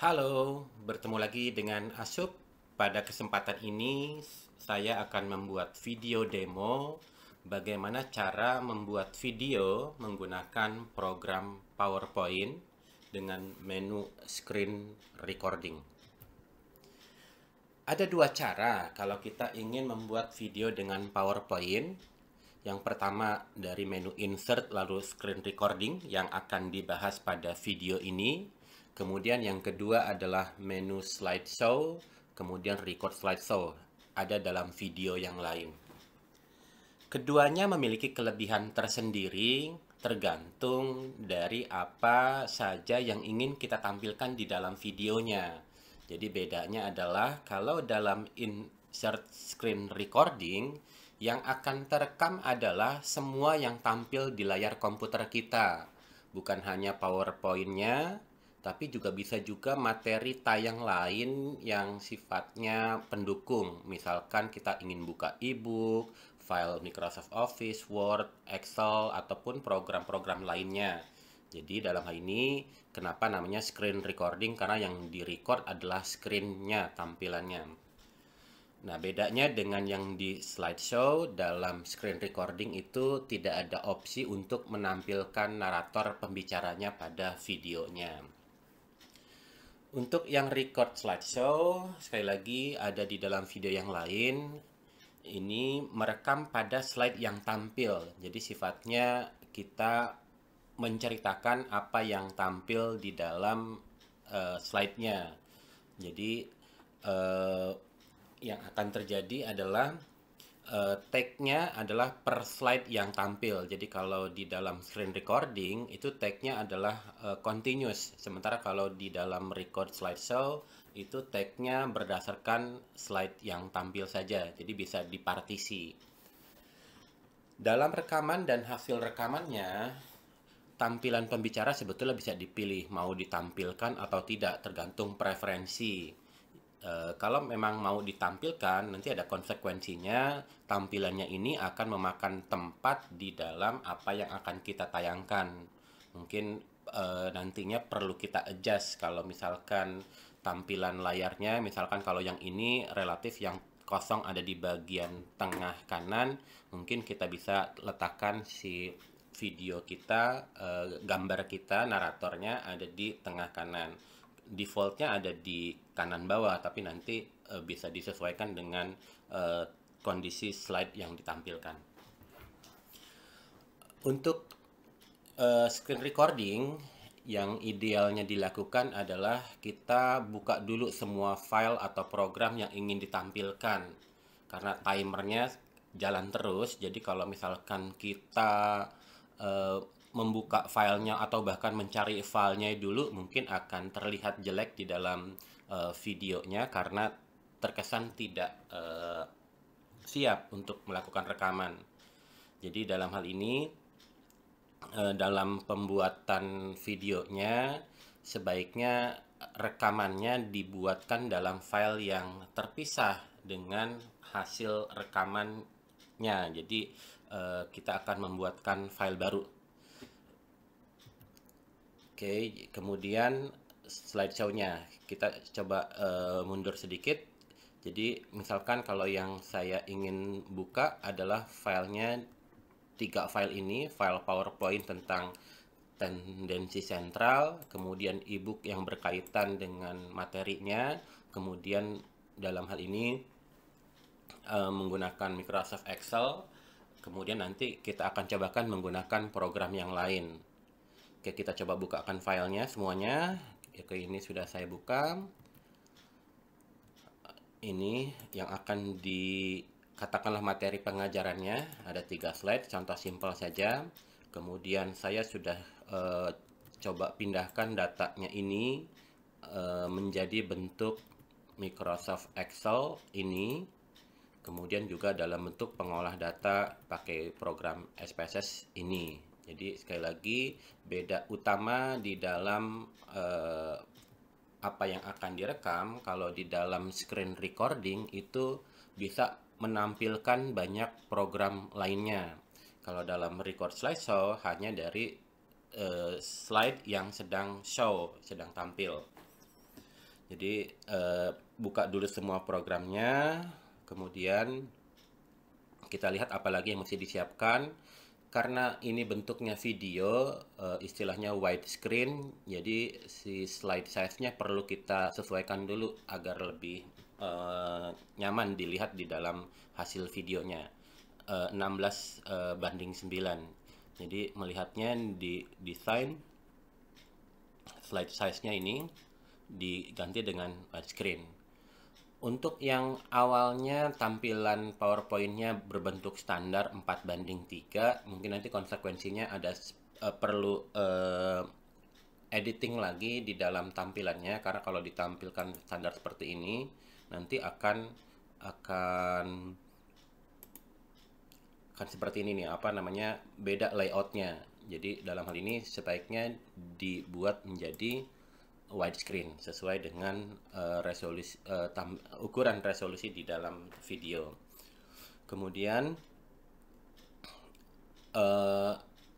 Halo, bertemu lagi dengan Asup. Pada kesempatan ini, saya akan membuat video demo bagaimana cara membuat video menggunakan program PowerPoint dengan menu screen recording. Ada dua cara kalau kita ingin membuat video dengan PowerPoint. Yang pertama dari menu insert lalu screen recording yang akan dibahas pada video ini. Kemudian yang kedua adalah menu slideshow, kemudian record slideshow. Ada dalam video yang lain. Keduanya memiliki kelebihan tersendiri tergantung dari apa saja yang ingin kita tampilkan di dalam videonya. Jadi bedanya adalah kalau dalam insert screen recording, yang akan terekam adalah semua yang tampil di layar komputer kita. Bukan hanya PowerPoint-nya, tapi juga bisa juga materi tayang lain yang sifatnya pendukung. Misalkan kita ingin buka e-book, file Microsoft Office, Word, Excel, ataupun program-program lainnya. Jadi dalam hal ini, kenapa namanya screen recording? Karena yang di-record adalah screen-nya, tampilannya. Nah, bedanya dengan yang di slideshow, dalam screen recording itu tidak ada opsi untuk menampilkan narator pembicaranya pada videonya. Untuk yang record slideshow, sekali lagi ada di dalam video yang lain. Ini merekam pada slide yang tampil. Jadi sifatnya kita menceritakan apa yang tampil di dalam slide-nya. Jadi yang akan terjadi adalah tag-nya adalah per slide yang tampil. Jadi kalau di dalam screen recording itu tag-nya adalah continuous. Sementara kalau di dalam record slideshow itu tag-nya berdasarkan slide yang tampil saja. Jadi bisa dipartisi. Dalam rekaman dan hasil rekamannya, tampilan pembicara sebetulnya bisa dipilih mau ditampilkan atau tidak, tergantung preferensi. Kalau memang mau ditampilkan, nanti ada konsekuensinya. Tampilannya ini akan memakan tempat di dalam apa yang akan kita tayangkan. Mungkin nantinya perlu kita adjust kalau misalkan tampilan layarnya, misalkan kalau yang ini relatif yang kosong ada di bagian tengah kanan, mungkin kita bisa letakkan si video kita, gambar kita, naratornya ada di tengah kanan. Defaultnya ada di kanan bawah, tapi nanti bisa disesuaikan dengan kondisi slide yang ditampilkan. Untuk screen recording, yang idealnya dilakukan adalah kita buka dulu semua file atau program yang ingin ditampilkan. Karena timernya jalan terus, jadi kalau misalkan kita membuka filenya atau bahkan mencari filenya dulu, mungkin akan terlihat jelek di dalam videonya karena terkesan tidak siap untuk melakukan rekaman. Jadi dalam hal ini, dalam pembuatan videonya sebaiknya rekamannya dibuatkan dalam file yang terpisah dengan hasil rekamannya. Jadi kita akan membuatkan file baru. Oke, kemudian slideshow-nya kita coba mundur sedikit. Jadi misalkan kalau yang saya ingin buka adalah filenya 3 file ini, file PowerPoint tentang tendensi sentral, kemudian e-book yang berkaitan dengan materinya, kemudian dalam hal ini menggunakan Microsoft Excel, kemudian nanti kita akan cobakan menggunakan program yang lain. Oke, kita coba bukakan filenya semuanya. Oke, ini sudah saya buka. Ini yang akan dikatakanlah materi pengajarannya. Ada 3 slide, contoh simpel saja. Kemudian saya sudah coba pindahkan datanya ini menjadi bentuk Microsoft Excel ini. Kemudian juga dalam bentuk pengolah data pakai program SPSS ini. Jadi sekali lagi beda utama di dalam apa yang akan direkam. Kalau di dalam screen recording itu bisa menampilkan banyak program lainnya. Kalau dalam record slideshow hanya dari slide yang sedang show, sedang tampil. Jadi buka dulu semua programnya, kemudian kita lihat apa lagi yang mesti disiapkan. Karena ini bentuknya video, istilahnya widescreen, jadi si slide size-nya perlu kita sesuaikan dulu agar lebih nyaman dilihat di dalam hasil videonya. 16 banding 9. Jadi melihatnya di desain slide size-nya ini diganti dengan widescreen. Untuk yang awalnya tampilan PowerPoint-nya berbentuk standar 4 banding 3, mungkin nanti konsekuensinya ada perlu editing lagi di dalam tampilannya, karena kalau ditampilkan standar seperti ini nanti akan seperti ini nih, apa namanya, beda layoutnya. Jadi dalam hal ini sebaiknya dibuat menjadi widescreen sesuai dengan ukuran resolusi di dalam video. Kemudian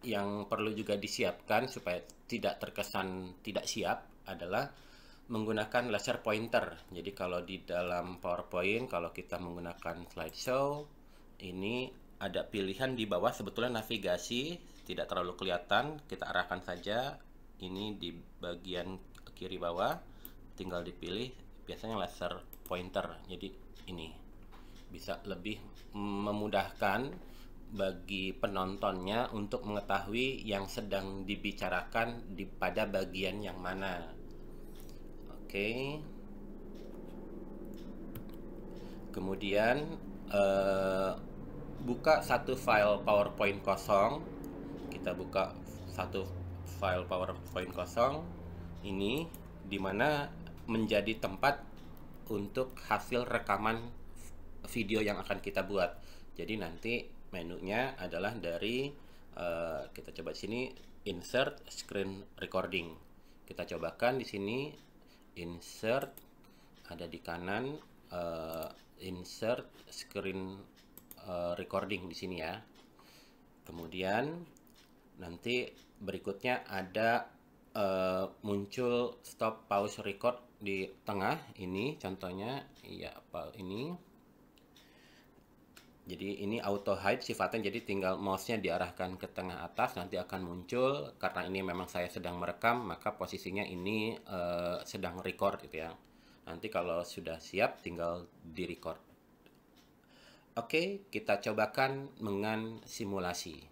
yang perlu juga disiapkan supaya tidak terkesan tidak siap adalah menggunakan laser pointer. Jadi kalau di dalam PowerPoint, kalau kita menggunakan slideshow, ini ada pilihan di bawah, sebetulnya navigasi tidak terlalu kelihatan, kita arahkan saja ini di bagian kiri bawah, tinggal dipilih, biasanya laser pointer. Jadi ini bisa lebih memudahkan bagi penontonnya untuk mengetahui yang sedang dibicarakan pada bagian yang mana. Oke. Kemudian buka satu file PowerPoint kosong. Kita buka satu file PowerPoint kosong ini, dimana menjadi tempat untuk hasil rekaman video yang akan kita buat. Jadi nanti menunya adalah dari kita coba di sini insert screen recording. Kita cobakan di sini insert, ada di kanan insert screen recording di sini ya. Kemudian nanti berikutnya ada muncul stop pause record di tengah ini, contohnya ya apa ini. Jadi ini auto hide sifatnya, jadi tinggal mouse-nya diarahkan ke tengah atas nanti akan muncul. Karena ini memang saya sedang merekam, maka posisinya ini sedang record gitu ya. Nanti kalau sudah siap tinggal di record. Oke, kita cobakan dengan simulasi.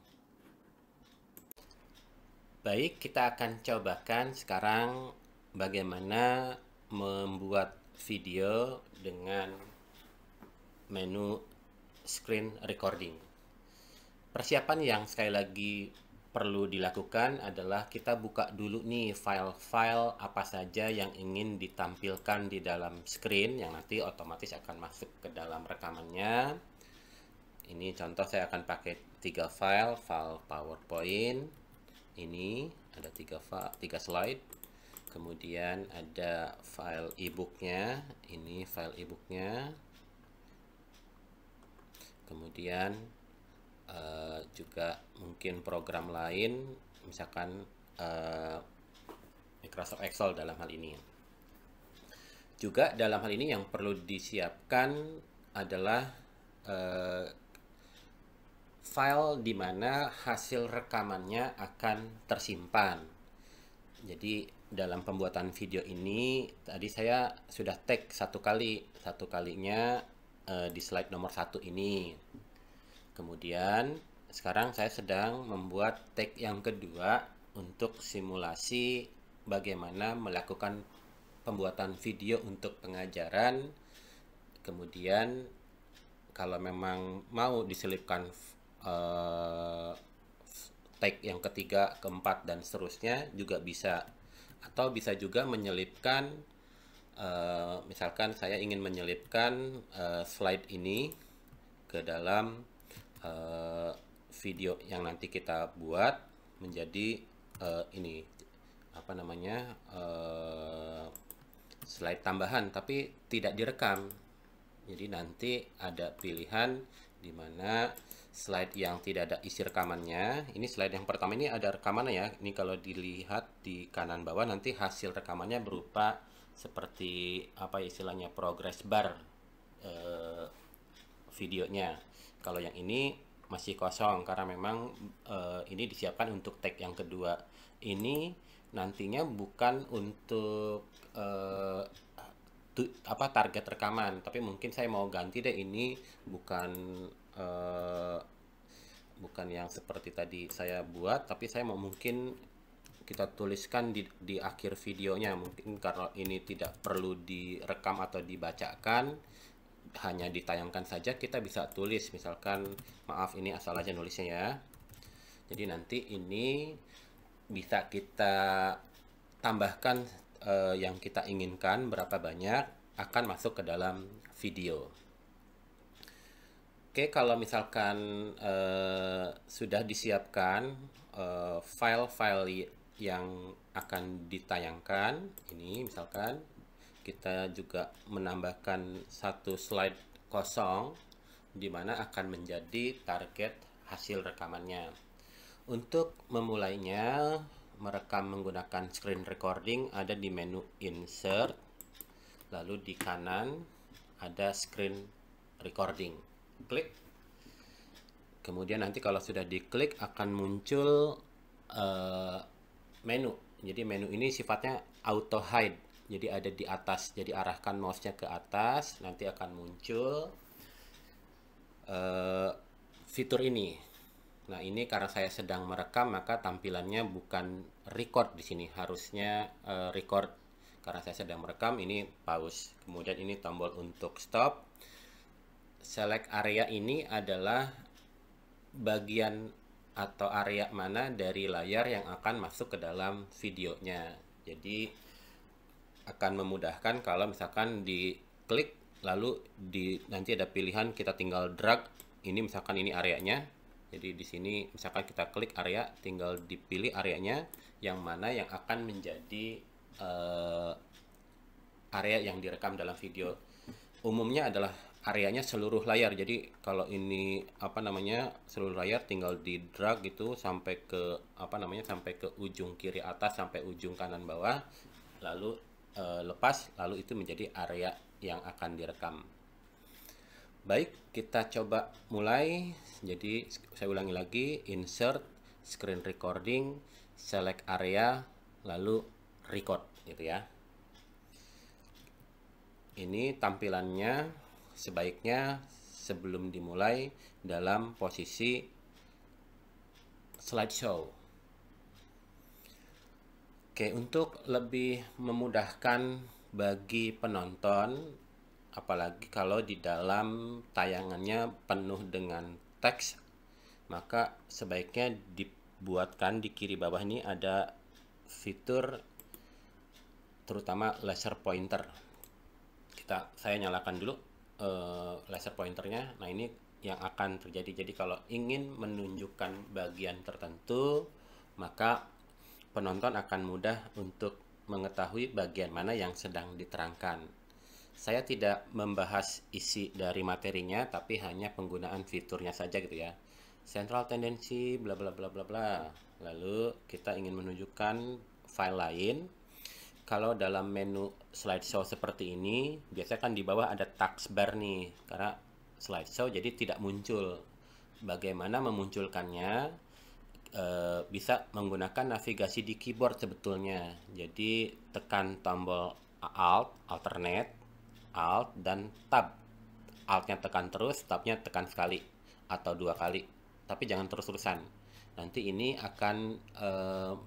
Baik, kita akan cobakan sekarang bagaimana membuat video dengan menu screen recording. Persiapan yang sekali lagi perlu dilakukan adalah kita buka dulu nih file-file apa saja yang ingin ditampilkan di dalam screen, yang nanti otomatis akan masuk ke dalam rekamannya. Ini contoh, saya akan pakai 3 file PowerPoint. Ini ada 3 slide, kemudian ada file ebooknya, ini file ebooknya, kemudian juga mungkin program lain, misalkan Microsoft Excel dalam hal ini. Juga dalam hal ini yang perlu disiapkan adalah file di mana hasil rekamannya akan tersimpan. Jadi dalam pembuatan video ini tadi saya sudah tag satu kalinya di slide nomor 1 ini. Kemudian sekarang saya sedang membuat tag yang kedua untuk simulasi bagaimana melakukan pembuatan video untuk pengajaran. Kemudian kalau memang mau diselipkan tag yang ketiga, keempat, dan seterusnya juga bisa. Atau bisa juga menyelipkan, misalkan saya ingin menyelipkan slide ini ke dalam video yang nanti kita buat menjadi ini apa namanya, slide tambahan tapi tidak direkam. Jadi nanti ada pilihan di mana slide yang tidak ada isi rekamannya. Ini slide yang pertama ini ada rekamannya ya. Ini kalau dilihat di kanan bawah nanti hasil rekamannya berupa seperti apa istilahnya, progress bar eh, videonya. Kalau yang ini masih kosong karena memang ini disiapkan untuk tag yang kedua. Ini nantinya bukan untuk target rekaman, tapi mungkin saya mau ganti deh, ini bukan eh, bukan yang seperti tadi saya buat, tapi saya mau mungkin kita tuliskan di akhir videonya. Mungkin kalau ini tidak perlu direkam atau dibacakan, hanya ditayangkan saja, kita bisa tulis misalkan, maaf ini asal aja nulisnya ya. Jadi nanti ini bisa kita tambahkan yang kita inginkan berapa banyak akan masuk ke dalam video. Oke, kalau misalkan sudah disiapkan file-file yang akan ditayangkan, ini misalkan kita juga menambahkan satu slide kosong di mana akan menjadi target hasil rekamannya. Untuk memulainya, merekam menggunakan screen recording ada di menu insert, lalu di kanan ada screen recording. Klik. Kemudian nanti kalau sudah diklik akan muncul menu. Jadi menu ini sifatnya auto hide. Jadi ada di atas. Jadi arahkan mouse-nya ke atas, nanti akan muncul fitur ini. Nah, ini karena saya sedang merekam, maka tampilannya bukan record di sini. Harusnya record. Karena saya sedang merekam, ini pause. Kemudian ini tombol untuk stop. Select area ini adalah bagian atau area mana dari layar yang akan masuk ke dalam videonya. Jadi akan memudahkan kalau misalkan diklik lalu nanti ada pilihan, kita tinggal drag. Ini misalkan ini areanya. Jadi di sini misalkan kita klik area, tinggal dipilih areanya yang mana yang akan menjadi area yang direkam dalam video. Umumnya adalah areanya seluruh layar. Jadi kalau ini seluruh layar, tinggal di drag gitu sampai ke sampai ke ujung kiri atas sampai ujung kanan bawah, lalu lepas, lalu itu menjadi area yang akan direkam. Baik, kita coba mulai. Jadi saya ulangi lagi, insert, screen recording, select area, lalu record gitu ya. Ini tampilannya sebaiknya sebelum dimulai dalam posisi slideshow. Oke, untuk lebih memudahkan bagi penonton, apalagi kalau di dalam tayangannya penuh dengan teks, maka sebaiknya dibuatkan di kiri bawah ini ada fitur terutama laser pointer. Saya nyalakan dulu laser pointernya. Nah, ini yang akan terjadi. Jadi kalau ingin menunjukkan bagian tertentu, maka penonton akan mudah untuk mengetahui bagian mana yang sedang diterangkan. Saya tidak membahas isi dari materinya, tapi hanya penggunaan fiturnya saja gitu ya. Central tendency, bla bla bla bla bla. Lalu kita ingin menunjukkan file lain. Kalau dalam menu slideshow seperti ini, biasanya kan di bawah ada taskbar nih, karena slideshow jadi tidak muncul. Bagaimana memunculkannya? Bisa menggunakan navigasi di keyboard sebetulnya. Jadi tekan tombol alternate, alt dan tab. Altnya tekan terus, tabnya tekan sekali atau 2 kali, tapi jangan terus-terusan. Nanti ini akan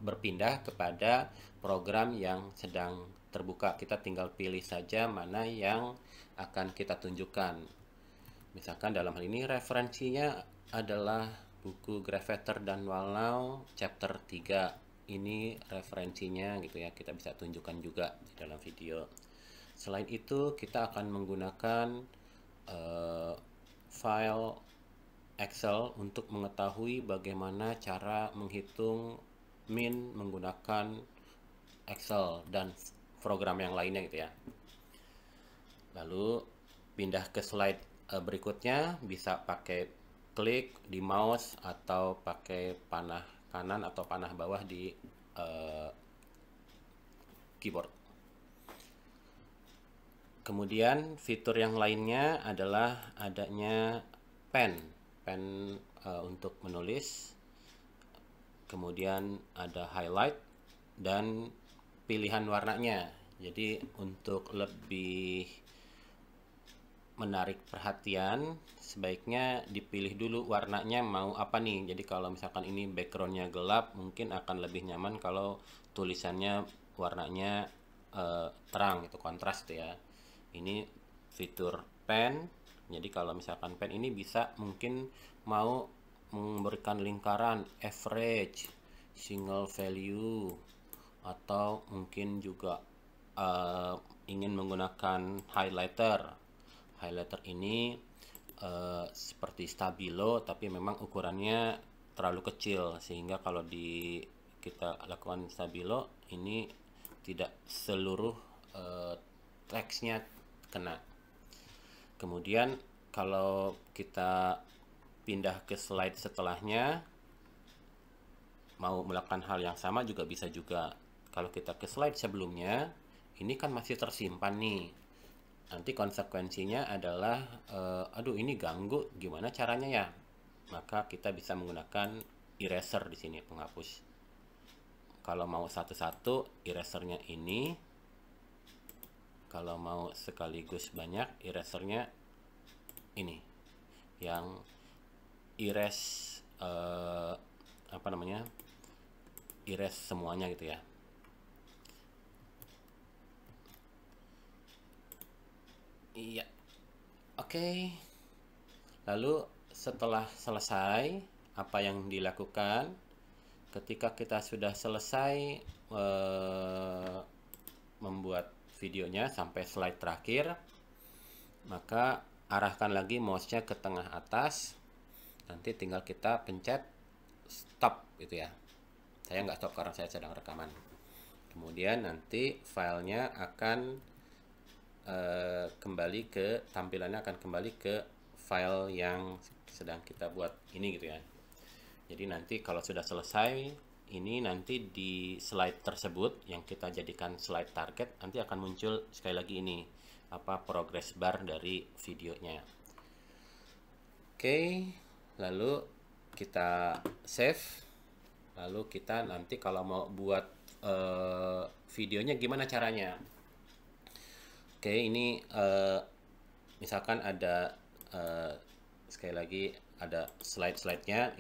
berpindah kepada program yang sedang terbuka. Kita tinggal pilih saja mana yang akan kita tunjukkan. Misalkan dalam hal ini referensinya adalah buku Gravatar dan Wallau chapter 3. Ini referensinya gitu ya, kita bisa tunjukkan juga di dalam video. Selain itu, kita akan menggunakan file Excel untuk mengetahui bagaimana cara menghitung min menggunakan Excel dan program yang lainnya gitu ya. Lalu pindah ke slide berikutnya, bisa pakai klik di mouse atau pakai panah kanan atau panah bawah di keyboard. Kemudian fitur yang lainnya adalah adanya pen untuk menulis. Kemudian ada highlight dan pilihan warnanya. Jadi untuk lebih menarik perhatian, sebaiknya dipilih dulu warnanya mau apa nih. Jadi kalau misalkan ini backgroundnya gelap, mungkin akan lebih nyaman kalau tulisannya warnanya terang, itu kontras gitu ya. Ini fitur pen. Jadi kalau misalkan pen ini bisa mungkin mau memberikan lingkaran, average, single value, atau mungkin juga ingin menggunakan highlighter. Highlighter ini seperti stabilo, tapi memang ukurannya terlalu kecil sehingga kalau kita lakukan stabilo ini tidak seluruh teksnya kena. Kemudian kalau kita pindah ke slide setelahnya, mau melakukan hal yang sama juga bisa juga. Kalau kita ke slide sebelumnya, ini kan masih tersimpan nih. Nanti konsekuensinya adalah, aduh ini ganggu, gimana caranya ya? Maka kita bisa menggunakan eraser di sini, penghapus. Kalau mau satu-satu, erasernya ini. Kalau mau sekaligus banyak, erasernya ini. Yang erase apa namanya? Erase semuanya gitu ya. Iya. Oke. Lalu setelah selesai, apa yang dilakukan ketika kita sudah selesai membuat videonya sampai slide terakhir, maka arahkan lagi mouse-nya ke tengah atas. Nanti tinggal kita pencet stop gitu ya. Saya nggak stop karena saya sedang rekaman. Kemudian nanti filenya akan tampilannya akan kembali ke file yang sedang kita buat ini gitu ya. Jadi nanti kalau sudah selesai, ini nanti di slide tersebut yang kita jadikan slide target, nanti akan muncul sekali lagi ini progress bar dari videonya. Oke, lalu kita save. Lalu kita nanti kalau mau buat videonya gimana caranya? Oke, ini misalkan ada sekali lagi ada slide-slide-nya.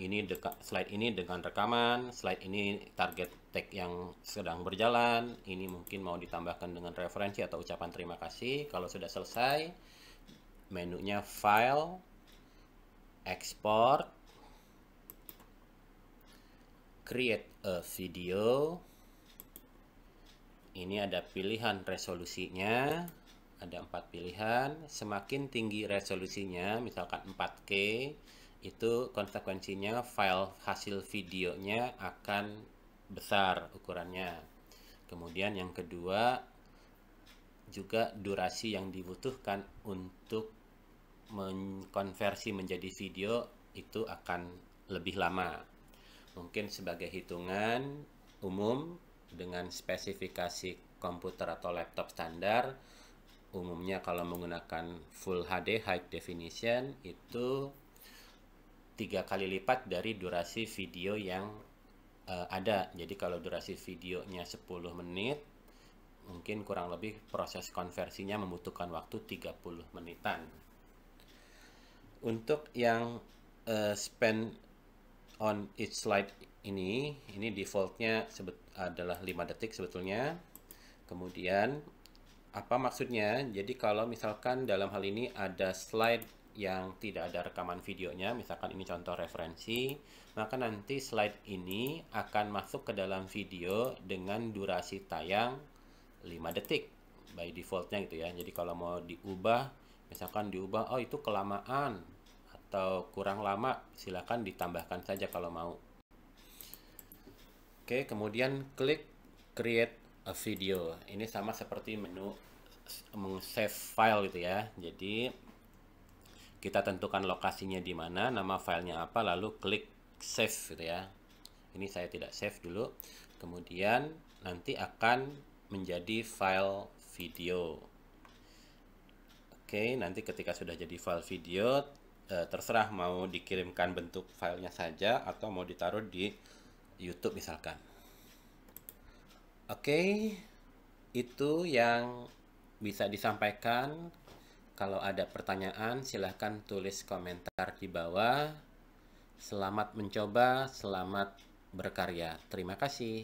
Slide ini dengan rekaman, slide ini target tag yang sedang berjalan. Ini mungkin mau ditambahkan dengan referensi atau ucapan terima kasih. Kalau sudah selesai, menunya File, Export, Create a Video. Ini ada pilihan resolusinya. Ada 4 pilihan. Semakin tinggi resolusinya, misalkan 4K, itu konsekuensinya file hasil videonya akan besar ukurannya. Kemudian yang kedua, juga durasi yang dibutuhkan untuk mengkonversi menjadi video itu akan lebih lama. Mungkin sebagai hitungan umum dengan spesifikasi komputer atau laptop standar, umumnya kalau menggunakan Full HD High Definition itu 3 kali lipat dari durasi video yang ada. Jadi kalau durasi videonya 10 menit, mungkin kurang lebih proses konversinya membutuhkan waktu 30 menitan. Untuk yang spend on each slide ini defaultnya adalah 5 detik sebetulnya. Kemudian apa maksudnya? Jadi kalau misalkan dalam hal ini ada slide yang tidak ada rekaman videonya, misalkan ini contoh referensi, maka nanti slide ini akan masuk ke dalam video dengan durasi tayang 5 detik by defaultnya gitu ya. Jadi kalau mau diubah, misalkan diubah, oh itu kelamaan atau kurang lama, silakan ditambahkan saja kalau mau. Oke, kemudian klik create a video. Ini sama seperti menu save file gitu ya. Jadi kita tentukan lokasinya di mana, nama filenya apa, lalu klik save gitu ya. Ini saya tidak save dulu. Kemudian nanti akan menjadi file video. Oke, nanti ketika sudah jadi file video, terserah mau dikirimkan bentuk filenya saja atau mau ditaruh di YouTube misalkan. Oke, itu yang bisa disampaikan. Kalau ada pertanyaan, silahkan tulis komentar di bawah. Selamat mencoba, selamat berkarya. Terima kasih.